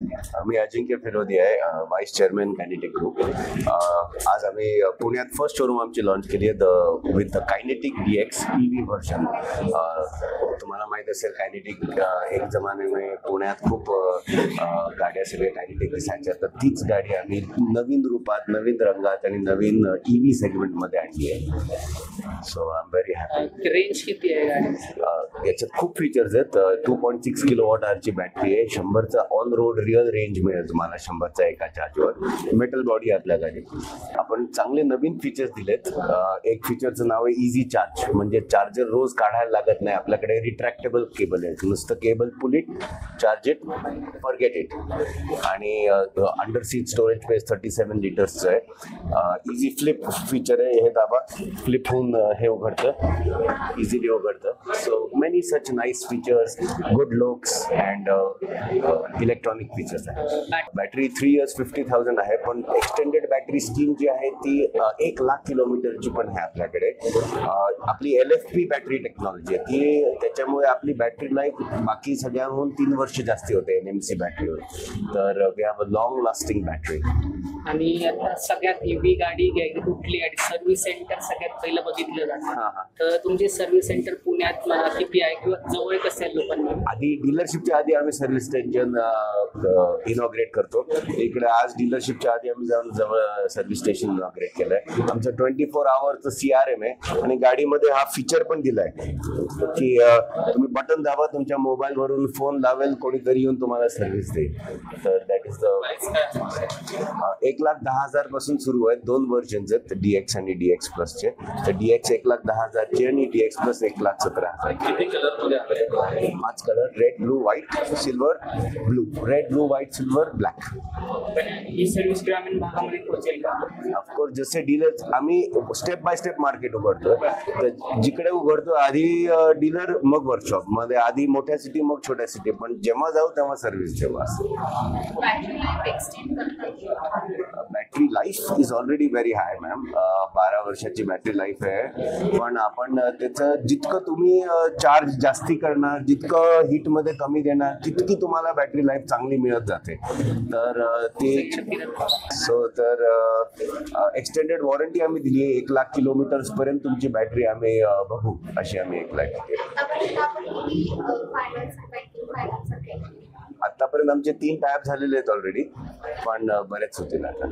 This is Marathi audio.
मी अजिंक्य फिरोदी आहे, व्हाईस चेअरमॅन कायनेटिक ग्रुप. आज आम्ही पुण्यात फर्स्ट शोरूम आमची लॉन्च केली आहे with the kinetic DX EV version. तुम्हाला माहीत असेल कायनेटिक एक जमान्यामध्ये पुण्यात खूप गाड्या सगळ्या कायनेटिक दिसायच्या, तर तीच गाडी आम्ही नवीन रूपात, नवीन रंगात आणि नवीन EV सेगमेंटमध्ये आणली आहे. So I am very happy. Range किती आहे गाडी? याच्यात खूप फीचर्स आहेत. 2.6 kWh ची बॅटरी आहे. 100चा ऑन रोड रिअल रेंज मिळेल तुम्हाला, 100चा एका चार्जवर. मेटल बॉडी आपल्या गाडीत. आपण चांगले नवीन फीचर्स दिलेत. एक फीचरचं नाव आहे इझी चार्ज, म्हणजे चार्जर रोज काढायला लागत नाही. आपल्याकडे रिट्रॅक्टेबल केबल आहे, नुसतं cable pull it, charge it, forget it. आणि अंडर सीट स्टोरेज स्पेस 37 लिटर्सचं आहे. इझी फ्लिप फीचर आहे, हे दाबा, फ्लिप होऊन हे उघडतं, इझिली उघडतं. So many such nice features, good looks and electronic features आहे. बॅटरी 3 years 50,000 आहे, पण एक्सटेंडेड बॅटरी स्कीम जी आहे ती 1,00,000 किलोमीटरची पण आहे आपल्याकडे. आपली LFP बॅटरी टेक्नॉलॉजी आहे ती, त्याच्यामुळे आपली बॅटरी लाईफ बाकी सगळ्यांहून 3 वर्ष जास्ती होते NMC बॅटरीवर. तर we have a long lasting battery. आणि आता सगळ्यात EV गाडी घ्यायची कुठली गाडी, सर्व्हिस सेंटर सगळ्यात पहिलं बघितलं जातं. तर तुमचे सर्व्हिस सेंटर पुण्यात किती आहे किंवा जवळ कसं आहे लोकांना? आधी डीलरशिपच्या आधी आम्ही सर्व्हिस स्टेशन इनॉग्रेट करतो. इकडे आज डीलरशिपच्या आधी आम्ही जाऊन जवळ सर्व्हिस स्टेशन इनॉग्रेट केलंय. आमचं 24 hourचं CRM आहे आणि गाडीमध्ये हा फीचर पण दिलाय की तुम्ही बटन दाबा, तुमच्या मोबाईलवरून फोन लावेल कोणीतरी येऊन तुम्हाला सर्व्हिस देईल. तर दॅट इज द 1,10,000 पासून सुरू आहेत. 2 वर्जन्स आहेत, DX आणि DX प्लसचे. तर DX 1,10,000 चे आणि DX plus 1,17,000. 5 colour, red, blue, white, silver, blue. Red, blue, white, silver, black. ही सर्व्हिस ग्रामीण भागामध्ये पोहोचेल का? ऑफकोर्स जसे डीलर आम्ही स्टेप बाय स्टेप मार्केट उघडतो. तर जिकडे उघडतो आधी डीलर, मग वर्कशॉप मध्ये, आधी मोठ्या सिटी मग छोट्या सिटी, पण जेव्हा जाऊ तेव्हा सर्व्हिस जेव्हा. Battery life is already very high ma'am. 12 वर्षाची बॅटरी लाईफ आहे, पण आपण त्याचं जितकं तुम्ही चार्ज जास्ती करणार, जितकं हीट मध्ये कमी देणार, तितकी तुम्हाला बॅटरी लाईफ चांगली मिळत जाते. तर ते तर एक्सटेंडेड वॉरंटी आम्ही दिली आहे. 1,00,000 किलोमीटर्स पर्यंत तुमची बॅटरी आम्ही बघू अशी आम्ही 1,00,000. आतापर्यंत आमचे 3 टायप झालेले आहेत ऑलरेडी, पण बरेच होतील आता.